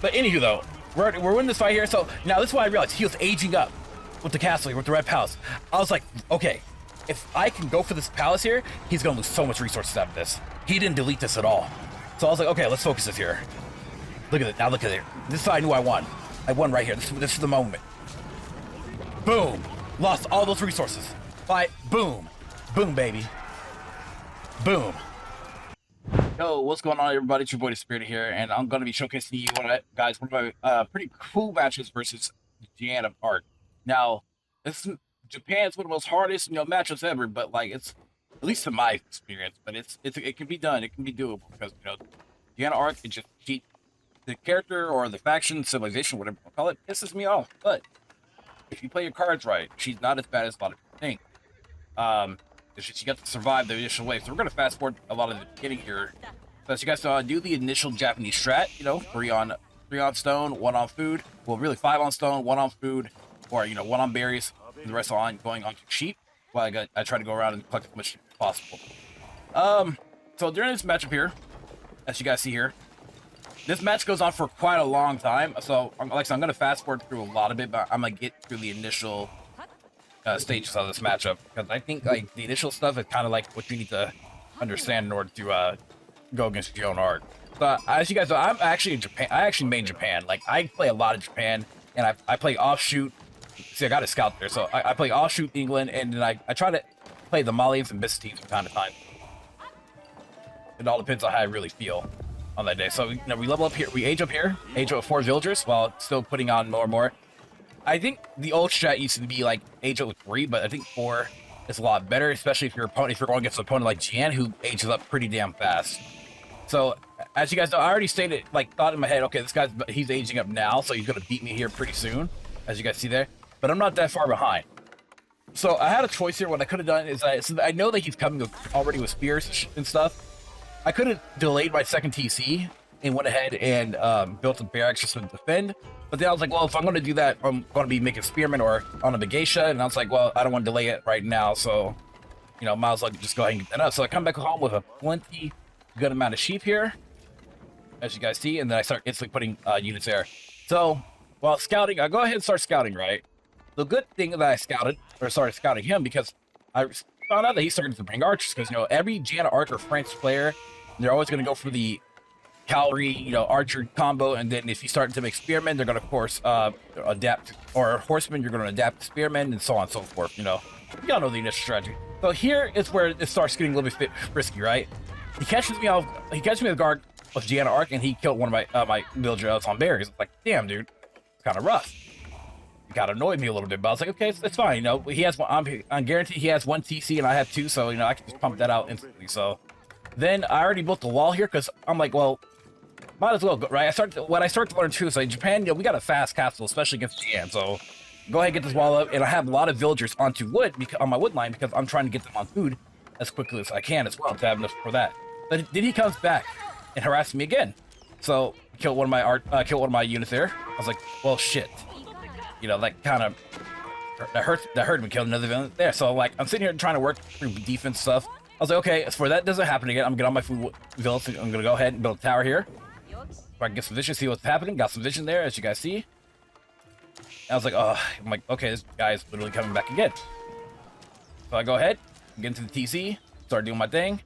But anywho, though, we're winning this fight here. So now this is why I realized he was aging up with the castle here, with the red palace. I was like, okay, if I can go for this palace here, he's gonna lose so much resources out of this. He didn't delete this at all. So I was like, okay, let's focus this here. Look at it, now look at it. This is how I knew I won. I won right here, this is the moment. Boom, lost all those resources. Fight, boom, boom, baby. Boom. Yo, what's going on, everybody? It's your boy DisBearity here, and I'm gonna be showcasing you one of my pretty cool matches versus Jeanne of Arc. Now, Japan's one of the most hardest, matchups ever, but like it's at least in my experience, but it can be done, it can be doable because Jeanne of Arc, it just the character or the faction, civilization, whatever you call it, pisses me off. But if you play your cards right, she's not as bad as a lot of people think. She got to survive the initial wave, so we're gonna fast forward a lot of the beginning here. So as you guys know, I do the initial Japanese strat, 3 on stone, 1 on food. Well, really 5 on stone, 1 on food, or 1 on berries, and the rest on going on to sheep. While I try to go around and collect as much as possible. So during this matchup here, as you guys see here, this match goes on for quite a long time. So like I said, I'm gonna fast forward through a lot of it, but I'm gonna get through the initial stages of this matchup because I think like the initial stuff is kind of like what you need to understand in order to go against your own art. So as you guys know, I'm actually in Japan. I actually made Japan. Like I play a lot of Japan, and I play offshoot. See, I got a scout there, so I play offshoot England, and then I try to play the Malians and Miss teams from time to time. It all depends on how I really feel on that day. So we level up here, we age up here, age up with 4 villagers while still putting on more and more. I think the old strat used to be like age up with 3, but I think 4 is a lot better, especially if you're going against an opponent like Jeanne, who ages up pretty damn fast. So as you guys know, I already stated, thought in my head, okay, he's aging up now, so he's gonna beat me here pretty soon, as you guys see there. But I'm not that far behind. So I had a choice here. What I could have done is I know that he's coming already with spears and stuff. I could have delayed my second TC and went ahead and built a barracks just to defend. But then I was like, well, if I'm going to do that, I'm going to be making spearmen or on a Megatia. And I was like, well, I don't want to delay it right now. So, might as well just go ahead and get that up. So I come back home with a plenty good amount of sheep here, as you guys see. And then I start instantly putting units there. So while scouting, I go ahead and start scouting, right? The good thing that I started scouting him because I found out that he started to bring archers because, every Jeanne of Arc or French player, they're always going to go for the cavalry, archer combo, and then if you start to make spearmen, they're going to, of course, adapt, or horsemen, you're going to adapt to spearmen, and so on and so forth, Y'all know the initial strategy. So here is where it starts getting a little bit risky, right? He catches me off guard with Jeanne of Arc, and he killed one of my villagers on berries. It's like, damn, dude, it's kind of rough. It kind of annoyed me a little bit, but I was like, okay, it's fine, he has one, I'm guaranteed he has 1 TC, and I have 2, so, I can just pump that out instantly, so. Then I already built the wall here because I'm like, well, might as well go, right? When I start to learn too, so Japan, we got a fast castle, especially against Jeanne. So go ahead and get this wall up, and I have a lot of villagers onto wood on my wood line because I'm trying to get them on food as quickly as I can as well to have enough for that. But then he comes back and harasses me again. So kill one of my units there. I was like, well, shit. That kind of that hurt me killing another villain there. So I'm sitting here trying to work through defense stuff. I was like, okay, for that doesn't happen again, I'm gonna get on my food village. I'm gonna go ahead and build a tower here. If I can get some vision, see what's happening. Got some vision there, as you guys see. And I was like, oh, I'm like, okay, this guy is literally coming back again. So I go ahead, get into the TC, start doing my thing.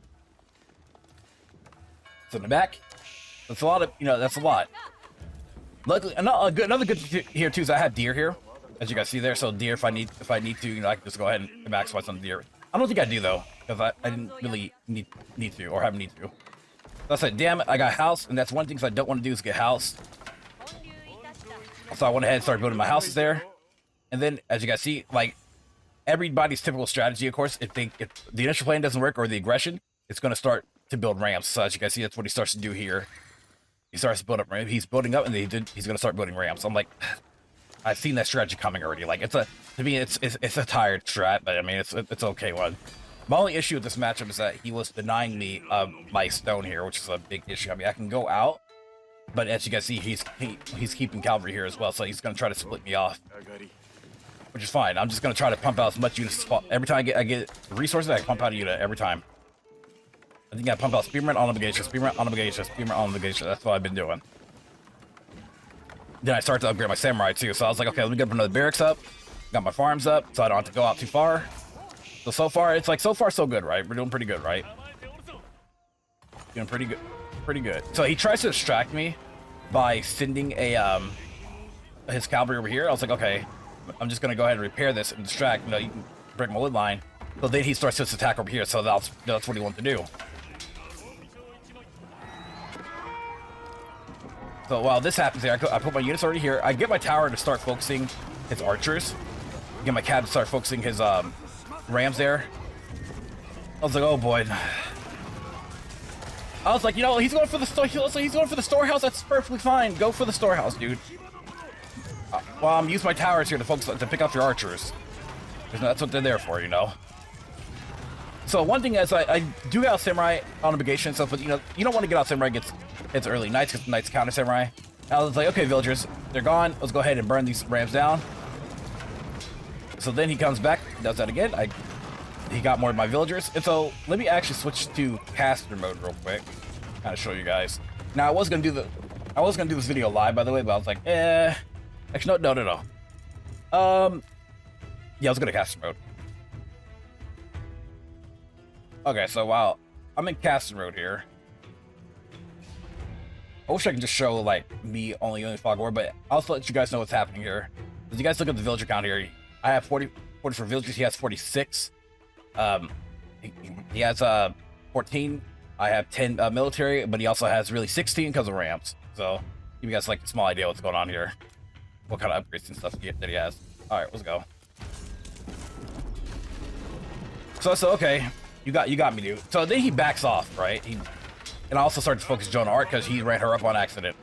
So in the back, that's a lot of, that's a lot. Luckily, another good here too is I have deer here, as you guys see there. So deer, if I need to, I can just go ahead and maximize on the deer. I don't think I do though, because I didn't really need to or have need to. So I said, damn it, I got house, and that's one thing I don't want to do is get house. So I went ahead and started building my houses there. And then, as you guys see, everybody's typical strategy, of course, if the initial plan doesn't work or the aggression, it's going to start to build ramps. So as you guys see, that's what he starts to do here. He starts to build up ramps. He's building up, and then he's going to start building ramps. I'm like, I've seen that strategy coming already. To me, it's a tired strat, but I mean, it's okay one. My only issue with this matchup is that he was denying me my stone here, which is a big issue. I mean, I can go out, but as you guys see, he's keeping cavalry here as well, so he's going to try to split me off, which is fine. I'm just going to try to pump out as much units as possible. Every time I get resources, I pump out a unit every time. I think I pump out spearmen on the Megatia, spearmen on the Megatia, spearmen on the Megatia. That's what I've been doing. then I started to upgrade my samurai too. So I was like, okay, let me get another barracks up. Got my farms up, so I don't have to go out too far. So far, it's like, so far so good, right? We're doing pretty good, right? Doing pretty good. So he tries to distract me by sending his cavalry over here. I was like, okay, I'm just gonna go ahead and repair this and distract. You know, you can break my wood line. So then he starts his attack over here. So that's what he wanted to do. So while this happens here, I put my units already here. I get my tower to start focusing his archers. Get my cat to start focusing his rams there. I was like, oh boy. I was like, you know, he's going for the storehouse. That's perfectly fine. Go for the storehouse, dude. Well, I'm using my towers here to focus to pick up your archers. Because that's what they're there for, you know. So one thing is, I do get out samurai on obligation and stuff, but you know, you don't want to get out samurai gets early. Knights counter samurai. I was like, okay, villagers, they're gone. Let's go ahead and burn these rams down. So then he comes back, does that again. He got more of my villagers, and so let me actually switch to caster mode real quick, kind of show you guys. Now I was gonna do this video live, by the way, but I was like, actually no. Yeah, I was gonna caster mode. Okay, so while I'm in caster mode here, I wish I could just show like me only fog war, but I'll also let you guys know what's happening here. As you guys look at the villager count here, I have 44 villagers. He has 46. He has 14. I have 10 military, but he also has really 16 because of rams. So give you guys like a small idea what's going on here, what kind of upgrades and stuff that he has. All right, let's go. So okay, you got me, dude. So then he backs off, right? And I also started to focus Joan Arc because he ran her up on accident.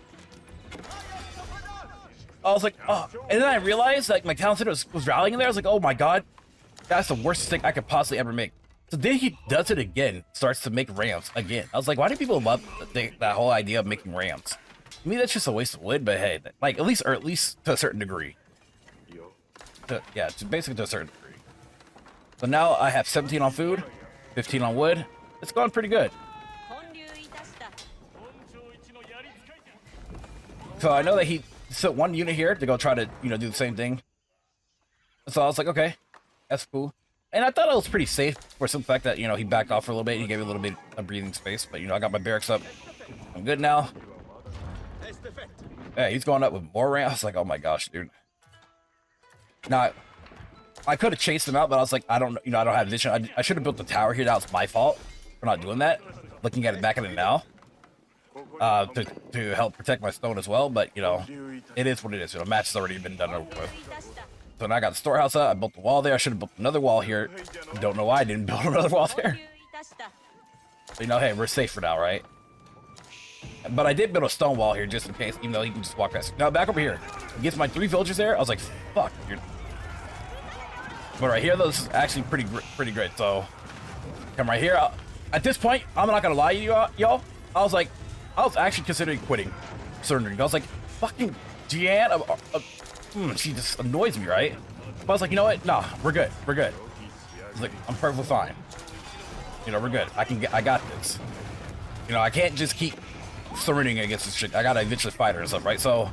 I was like, oh, and then I realized like my town center was rallying in there. I was like, oh my god, that's the worst thing I could possibly ever make. So then he does it again, starts to make rams again. I was like, why do people love that whole idea of making rams? I mean, that's just a waste of wood, but hey, like at least to a certain degree. Yeah, basically to a certain degree. So now I have 17 on food, 15 on wood. It's going pretty good. So I know that he sent one unit here to go try to, you know, do the same thing. So I was like, okay, that's cool. And I thought it was pretty safe for some fact that, you know, he backed off for a little bit. He gave me a little bit of breathing space, but you know, I got my barracks up. I'm good now. Yeah, he's going up with more rams. I was like, oh my gosh, dude. Now, I could have chased him out, but I was like, I don't have vision. I should have built the tower here. That was my fault for not doing that. Looking at it back at it now. To help protect my stone as well, but you know, it is what it is. You know, match has already been done over with. So now I got the storehouse up. I built the wall there. I should have built another wall here. Don't know why I didn't build another wall there. But, you know, hey, we're safe for now, right? But I did build a stone wall here just in case, even though he can just walk past. Now back over here. He gets my 3 villagers there. I was like, fuck, dude. But right here, though, this is actually pretty great. So come right here. At this point, I'm not gonna lie to you, y'all. I was actually considering quitting, surrendering. I was like, fucking Jeanne, she just annoys me, right? But I was like, you know what? Nah, we're good. I was like, I'm perfectly fine. You know, we're good. I got this. You know, I can't just keep surrendering against this shit. I gotta eventually fight her and stuff, right? So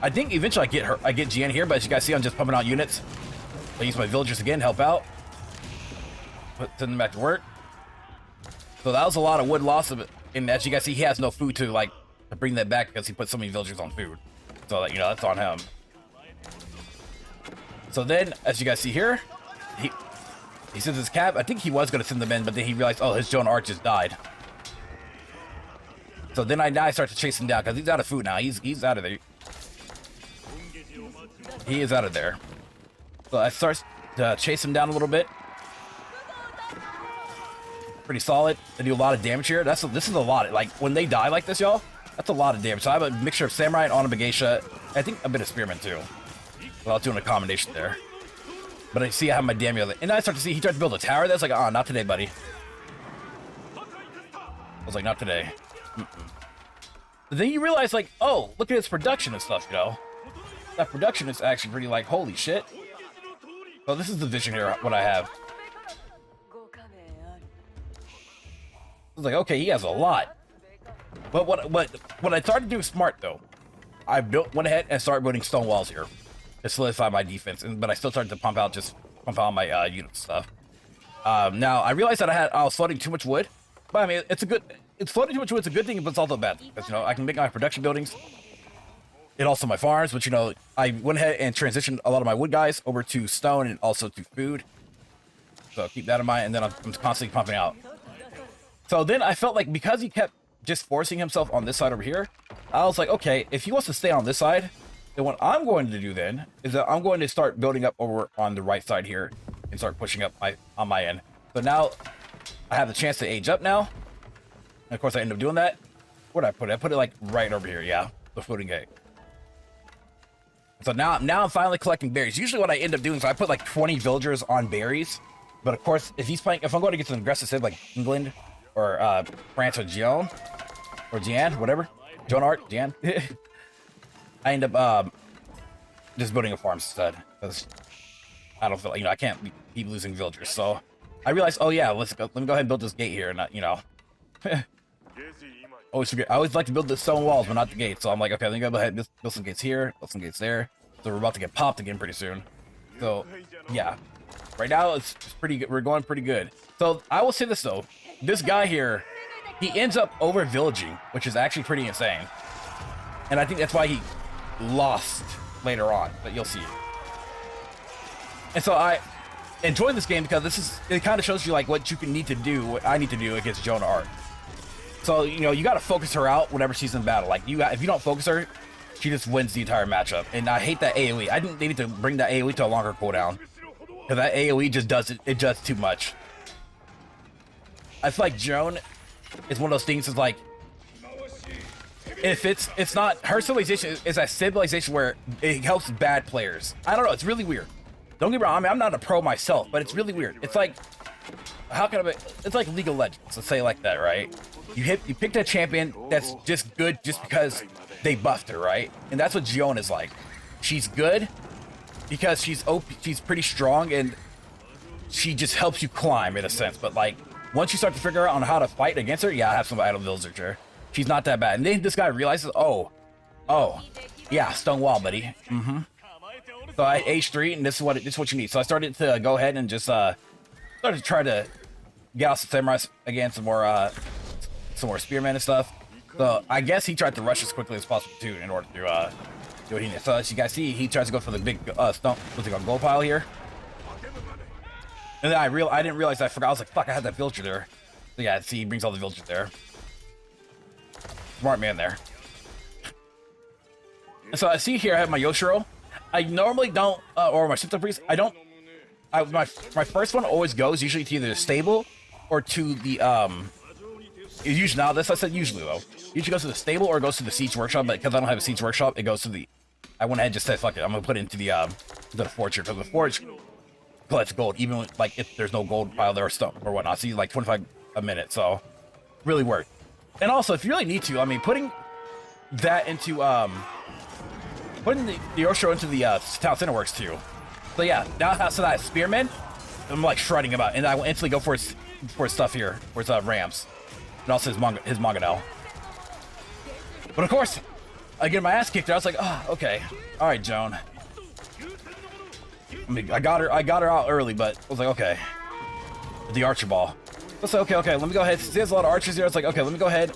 I think eventually I get Jeanne here, but as you guys see, I'm just pumping out units. I use my villagers again, help out. Send them back to work. So that was a lot of wood loss of it. And as you guys see, he has no food to bring that back because he put so many villagers on food. So that, you know, that's on him. So then, as you guys see here, he sends his cab. I think he was going to send them in, but then he realized, oh, his Joan Arc just died. So then I start to chase him down because he's out of food now. He's out of there. He is out of there. So I start to chase him down a little bit. Pretty solid. They do a lot of damage here. This is a lot. Like when they die like this, y'all, that's a lot of damage. So I have a mixture of samurai and Onabagation. I think a bit of spearman too. Well, I was doing a combination there. But I see I have my damn other. And I start to see he tried to build a tower. That's like, not today, buddy. I was like, not today. But then you realize, like, oh, look at his production and stuff, you know. That production is actually pretty like, holy shit. So this is the vision here, what I have. I was like, okay, he has a lot. But what I started to do smart though. I went ahead and started building stone walls here to solidify my defense, but I still started to pump out my unit stuff. Now I realized that I was flooding too much wood, but I mean it's flooding too much wood. It's a good thing, but it's also bad because you know I can make my production buildings and also my farms. But you know I went ahead and transitioned a lot of my wood guys over to stone and also to food. So keep that in mind, and then I'm constantly pumping out. So then I felt like because he kept just forcing himself on this side over here, I was like, okay, if he wants to stay on this side, then what I'm going to do then is that I'm going to start building up over on the right side here and start pushing up on my end. So now I have the chance to age up now. And of course I end up doing that. Where'd I put it? I put it like right over here. Yeah, the floating gate. So now I'm finally collecting berries. Usually what I end up doing is I put like 20 villagers on berries. But of course, if I'm going to get to an aggressive side like England or France or Jeanne, whatever, Joan Art, Jeanne, I end up just building a farm instead because I don't feel like, you know, I can't keep losing villagers. So I realized, oh yeah, let me go ahead and build this gate here, and not, you know, always forget. I always like to build the stone walls, but not the gates. So I'm like, okay, let me go ahead and build some gates here, build some gates there. So we're about to get popped again pretty soon. So yeah. Right now, it's pretty good. We're going pretty good. So I will say this though, this guy here, he ends up over villaging, which is actually pretty insane. And I think that's why he lost later on, but you'll see. And so I enjoy this game because it kind of shows you like what you can need to do, what I need to do against Joan Art. So, you know, you got to focus her out whenever she's in battle. Like if you don't focus her, she just wins the entire matchup. And I hate that AoE. I think they need to bring that AoE to a longer cooldown. Because that AoE just does it does too much. I feel like Joan is one of those things that's like, if it's not, her civilization is a civilization where it helps bad players. I don't know, it's really weird. Don't get me wrong, I mean, I'm not a pro myself, but it's really weird. It's like, it's like League of Legends, let's say it like that, right? You picked a champion that's just good just because they buffed her, right? And that's what Jeanne is like. She's good because she's pretty strong, and she just helps you climb in a sense. But like, once you start to figure out on how to fight against her, yeah, I have some idle villager. She's not that bad. And then this guy realizes, oh, yeah, stone wall, buddy. So I H3, and this is what you need. So I started to go ahead and just started to try to get out some samurais again, some more spearmen and stuff. So I guess he tried to rush as quickly as possible too, in order to do what he needs. So as you guys see, he tries to go for the big stump, what's it called, gold pile here. And then I didn't realize, I forgot. I was like, fuck, I had that villager there. So yeah, see, he brings all the villagers there. Smart man there. And so I see here I have my Yoshiro. I normally don't, or my Shinto priest. My first one always goes usually to either the stable or to the usually, now this I said usually though. Usually goes to the stable or it goes to the siege workshop, but because I don't have a siege workshop, it goes to the. I went ahead and just said fuck it. I'm gonna put it into the forge here, because the forge collects gold even with, like, if there's no gold pile there or stuff or whatnot. So you like 25 a minute, so really worth. And also, if you really need to, I mean, putting that into putting the Yoshiro into the town center works too. So yeah, now so that spearman, I'm like shredding him out, and I will instantly go for his stuff here, for his rams, and also his mangonel. But of course, I get my ass kicked there. I was like, oh, okay, all right, Joan. I mean, I got her out early, but I was like, okay, the archer ball. Let's say, okay, let me go ahead. There's a lot of archers here. It's like, okay, let me go ahead,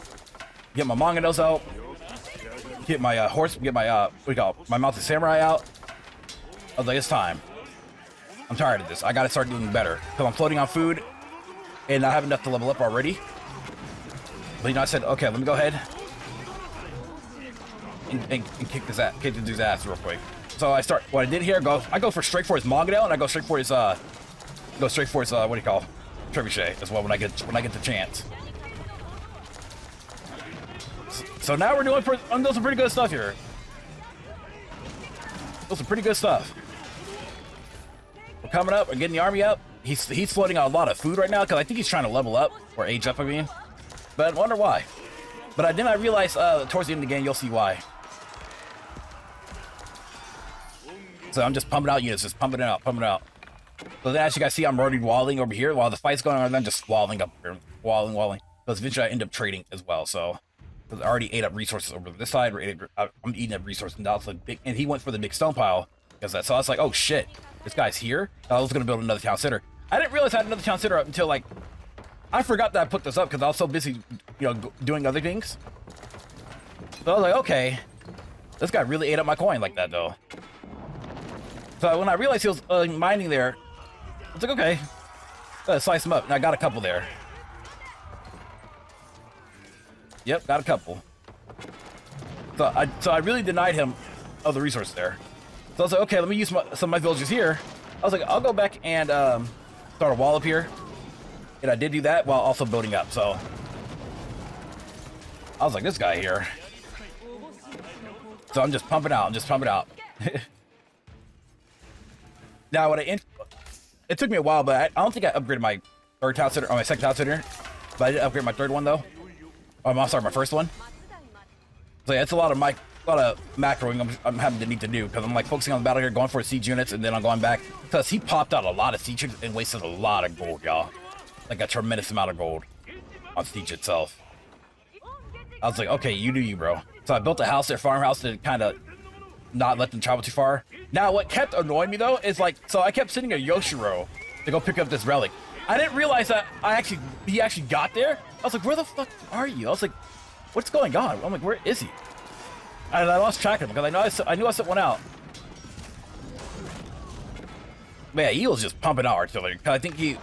get my mangonels out, get my horse, get my what do you call it, my mounted samurai out. I was like, it's time. I'm tired of this. I gotta start doing better because I'm floating on food and I have enough to level up already. But you know, I said, okay, let me go ahead and kick this dude's ass real quick. So what I did here, I go straight for his mangonel, and I go straight for his what do you call, trebuchet as well when I get the chance. So now we're doing some pretty good stuff here. Doing some pretty good stuff. We're coming up. We're getting the army up. He's floating out a lot of food right now because I think he's trying to level up or age up. I mean, but I wonder why. But then I realized towards the end of the game, you'll see why. So I'm just pumping out units, just pumping it out. So then, as you guys see, I'm already walling over here while the fight's going on. I'm just walling up here, walling. Because eventually I end up trading as well. So Because I already ate up resources over this side. I'm eating up resources now. So big, and he went for the big stone pile because that. So I was like, oh shit, this guy's here. I was gonna build another town center. I didn't realize I had another town center up until like I forgot that I put this up because I was so busy, doing other things. So I was like, okay, this guy really ate up my coin like that though. So when I realized he was mining there, I was like, okay, slice him up, and I got a couple there. Yep, got a couple. So I really denied him of the resource there. So I was like, okay, let me use some of my villagers here. I was like, I'll go back and start a wall up here. And I did do that while also building up, so. I was like, this guy here. So I'm just pumping out, Now, it took me a while, but I don't think I upgraded my third town center, or my second town center. But I did upgrade my third one, though. I'm sorry, my first one. So yeah, it's a lot of macroing I'm having to need to do, because I'm like focusing on the battle here, going for siege units, and then I'm going back. Because he popped out a lot of siege units and wasted a lot of gold, y'all. Like a tremendous amount of gold on siege itself. I was like, okay, you do you, bro. So I built a house there, farmhouse, to kind of not let them travel too far. Now, what kept annoying me though is like, so I kept sending a Yoshiro to go pick up this relic. I didn't realize that he actually got there. I was like, where the fuck are you? I was like, what's going on? I'm like, where is he? And I lost track of him because I knew I sent one out. Man, he was just pumping out artillery. I think he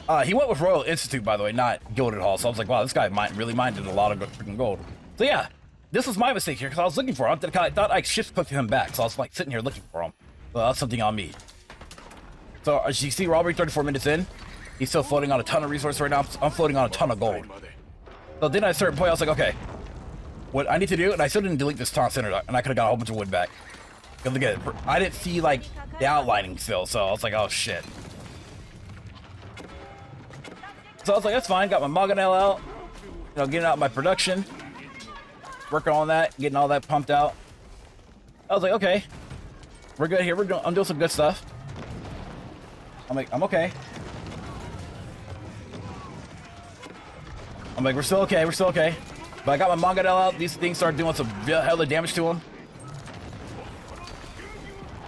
went with Royal Institute, by the way, not Gilded Hall. So I was like, wow, this guy really minded a lot of freaking gold. So yeah, this was my mistake here because I was looking for him. I thought I shift clicked him back, so I was like sitting here looking for him. Well, that's something on me. So as you see, we're already 34 minutes in. He's still floating on a ton of resources right now. I'm floating on a ton of gold. So then at a certain point, I was like, okay, what I need to do, and I still didn't delete this town center, and I could have got a whole bunch of wood back. Because look at it, I didn't see like the outlining still, so I was like, oh shit. So I was like, that's fine. Got my mangonel out, getting out my production, working on that, getting all that pumped out. I was like, okay, we're good here. I'm doing some good stuff. I'm like, I'm okay. I'm like, we're still okay. But I got my mangonel out. These things started doing some hella damage to him.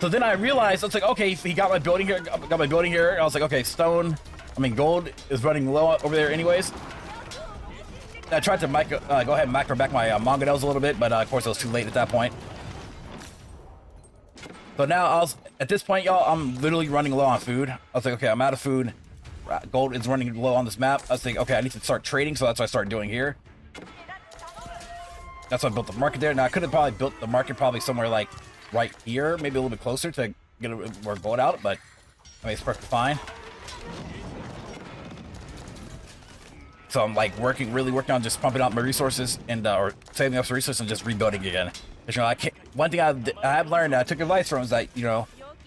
So then I realized, I was like, okay, he got my building here. I was like, okay, gold is running low over there anyways. I tried to go ahead and macro back my mangonels a little bit, but of course it was too late at that point. So now at this point, y'all, I'm literally running low on food. I was like, okay, I'm out of food. Gold is running low on this map. I was thinking, okay, I need to start trading, so that's what I started doing here. That's why I built the market there. Now I could have probably built the market somewhere like right here, maybe a little bit closer to get more gold out, but I mean, it's perfectly fine. So I'm like really working on just pumping out my resources and or saving up some resources and just rebuilding again. I can't. One thing I have learned, I took advice from, is that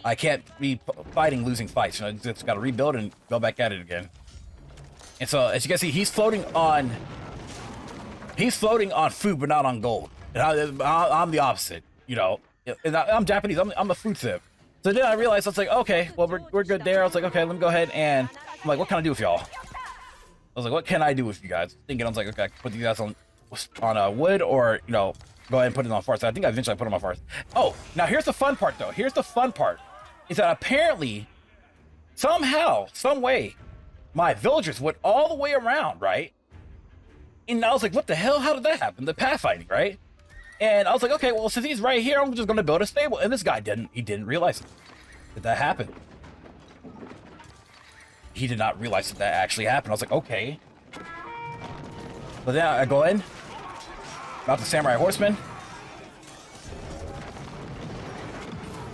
I can't be fighting losing fights. Just got to rebuild and go back at it again. And so as you can see, he's floating on food, but not on gold. And I'm the opposite. And I'm Japanese. I'm a food sip. So then I realized, I was like, okay, well we're good there. I was like, okay, let me go ahead and I'm like, what can I do with y'all? I was like, what can I do with you guys? Thinking, I was like, okay, I can put you guys on wood, or go ahead and put it on forest. I think I eventually put them on forest. Oh, now here's the fun part though. Here's the fun part, is that apparently, somehow, some way, my villagers went all the way around, right? And I was like, what the hell? How did that happen? The pathfinding, right? And I was like, okay, well, since he's right here, I'm just gonna build a stable. And this guy didn't realize that happened. He did not realize that actually happened. I was like, okay. But then I go in, about the samurai horseman.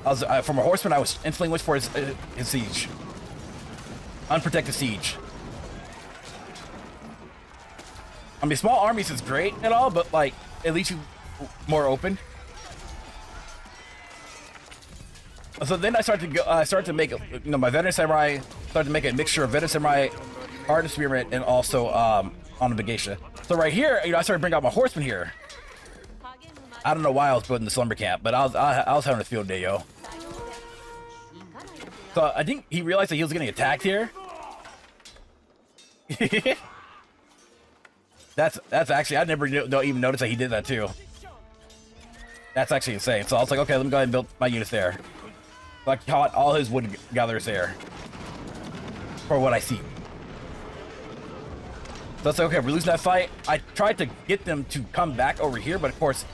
From a horseman, I was instantly went for his siege. Unprotected siege. I mean, small armies is great and all, but like, at least you more open. So then I started to make my veteran samurai, started to make a mixture of veteran samurai, hardened spearman, and also on the Begeisha. So right here, I started bringing out my horseman here. I don't know why I was building the slumber camp, but I was having a field day, yo. So I think he realized that he was getting attacked here. That's actually, I never even noticed that he did that too. That's actually insane. So I was like, okay, let me go ahead and build my units there. So I caught all his wood gatherers there. For what I see. So it's like, okay, we're losing that fight. I tried to get them to come back over here, but of course,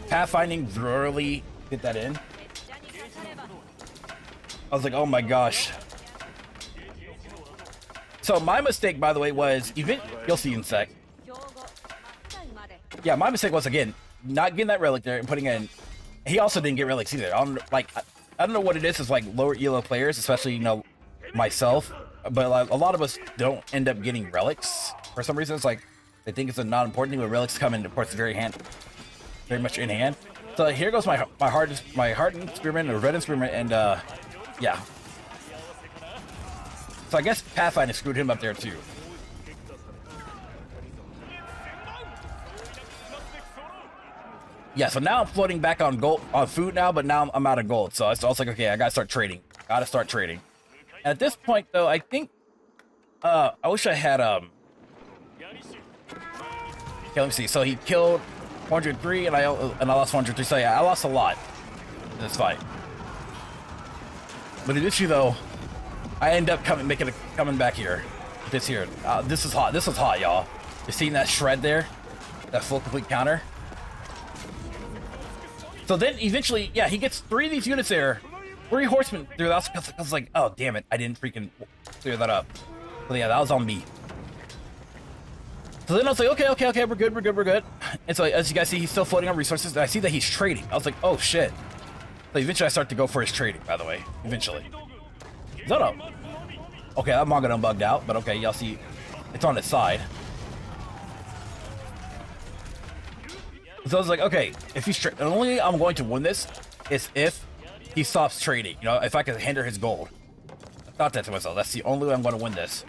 pathfinding really did that in. I was like, oh my gosh. So my mistake, by the way, was you'll see in a sec. Yeah, my mistake was, again, not getting that relic there and putting in. He also didn't get relics either. I don't know what it is. It's like lower elo players, especially, you know, myself. But like, a lot of us don't end up getting relics for some reason. It's like they think it's a not important thing, but relics come in, of course, very much in hand. So here goes my hardened spearman, or red spearman, and yeah. So I guess pathfinding screwed him up there too. Yeah, so now I'm floating back on gold, on food now, but now I'm out of gold. So I was like, okay, I gotta start trading. And at this point, though, I think, I wish I had, okay, let me see. So he killed 103, and I lost 103. So yeah, I lost a lot in this fight. But eventually, though, I end up coming back here. This is hot. This is hot, y'all. You seeing that shred there? That full complete counter? So then eventually, yeah, he gets 3 of these units there. 3 horsemen through that. I was like, oh, damn it. I didn't freaking clear that up. So yeah, that was on me. So then I was like, okay, we're good. And so as you guys see, he's still floating on resources. And I see that he's trading. I was like, oh, shit. So eventually I start to go for his trading, by the way. Eventually. No. Okay, that manga done bugged out. But okay, y'all see, it's on its side. So I was like, okay, if he's the only way I'm going to win this is if he stops trading. You know, if I can hinder his gold. I thought that to myself. That's the only way I'm going to win this.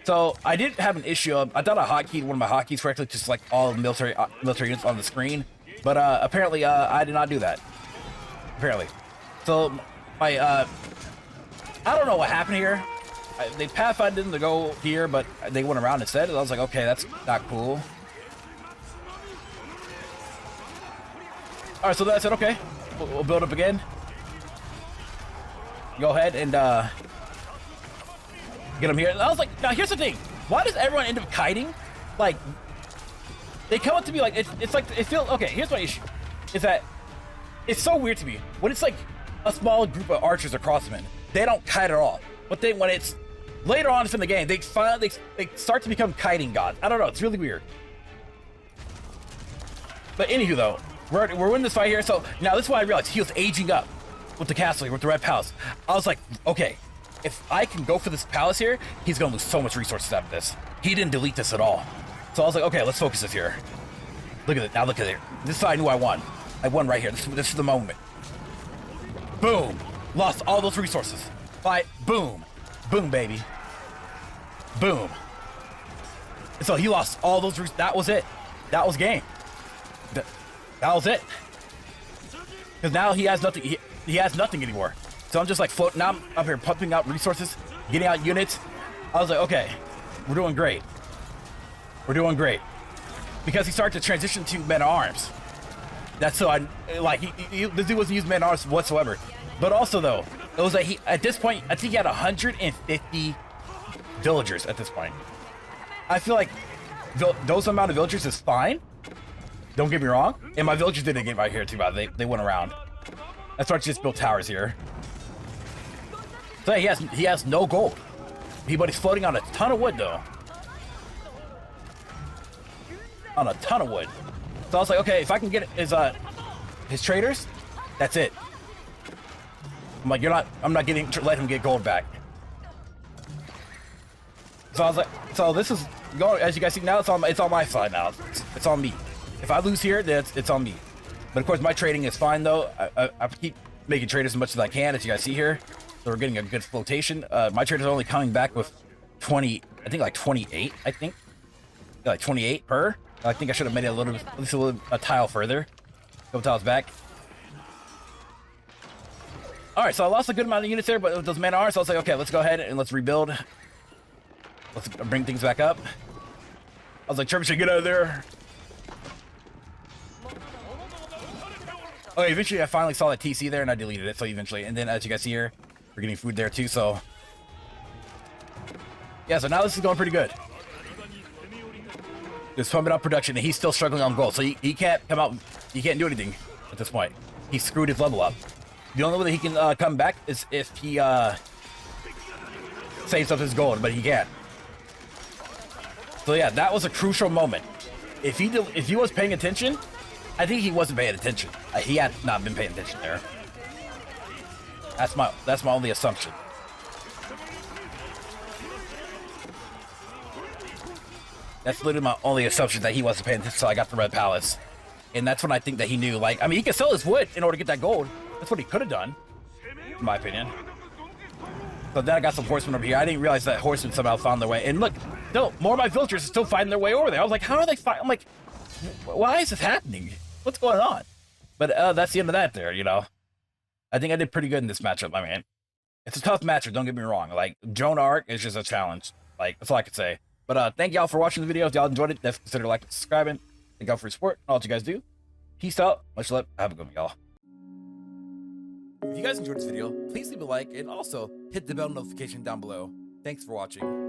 So I did have an issue. I thought I hotkeyed one of my hotkeys correctly, just like all military units on the screen. But apparently, I did not do that. Apparently. So my I don't know what happened here. They pathfinded them to go here, but they went around instead. And I was like, okay, that's not cool. All right, so then I said, okay, we'll build up again. Go ahead and get him here. And I was like, now here's the thing. Why does everyone end up kiting? Like, they come up to me like, it's like, it feels, okay, here's my issue. Is that it's so weird to me. When it's like a small group of archers or crossmen, they don't kite at all. But then when it's later on in the game, they start to become kiting gods. I don't know, it's really weird. But anywho though, we're winning this fight here. So now this is why I realized he was aging up with the castle here, with the red palace. I was like, okay, if I can go for this palace here, he's gonna lose so much resources out of this. He didn't delete this at all. So I was like, okay, let's focus this here. Look at it, now look at it. This is how I knew I won. I won right here, this is the moment. Boom, lost all those resources. Fight, boom, boom baby. Boom. And so he lost all those, that was it. That was game. That was it. Because now he has nothing. He has nothing anymore. So I'm just like floating. Now I'm up here pumping out resources, getting out units. I was like, okay, we're doing great. Because he started to transition to men-at-arms. That's so this dude wasn't using men-at-arms whatsoever. But also though, it was like at this point, I think he had 150 villagers at this point. I feel like those amount of villagers is fine. Don't get me wrong. And my villagers didn't get right here too bad. They went around. I started to just build towers here. So yeah, he has no gold. But he's floating on a ton of wood though. On a ton of wood. So I was like, okay, if I can get his traders, that's it. I'm like, I'm not let him get gold back. So I was like, so this is going, as you guys see now, it's on my side now. It's on me. If I lose here, then it's on me. But of course, my trading is fine though. I keep making trade as much as I can, as you guys see here. So we're getting a good flotation. My traders are only coming back with 20, I think like 28, I think. Like 28 per. I think I should have made it at least a tile further. A couple tiles back. All right, so I lost a good amount of units there, but with those men-at-arms, so I was like, okay, let's go ahead and let's rebuild. Let's bring things back up. was like, Trebuchet, get out of there. Okay, eventually I finally saw that TC there and I deleted it, so eventually. And then as you guys see here, we're getting food there too, so. Yeah, so now this is going pretty good. Just pumping up production and he's still struggling on gold, so he can't come out, he can't do anything at this point. He screwed his level up. The only way that he can come back is if he saves up his gold, but he can't. So yeah, that was a crucial moment. If he was paying attention, I think he wasn't paying attention. He had not been paying attention there. That's my only assumption. That's literally my only assumption, that he wasn't paying attention until I got the Red Palace. And that's when I think that he knew, like, I mean, he could sell his wood in order to get that gold. That's what he could have done, in my opinion. So then I got some horsemen over here. I didn't realize that horsemen somehow found their way. And look, still, more of my villagers are still finding their way over there. I was like, how are they fighting? I'm like, why is this happening? What's going on? But that's the end of that there, you know. I think I did pretty good in this matchup. I mean, it's a tough matchup, don't get me wrong. Like, Joan Arc is just a challenge. Like, that's all I could say. But thank y'all for watching the video. If y'all enjoyed it, definitely consider liking and subscribing. Thank y'all for your support. All that you guys do. Peace out. Much love. Have a good one, y'all. If you guys enjoyed this video, please leave a like and also hit the bell notification down below. Thanks for watching.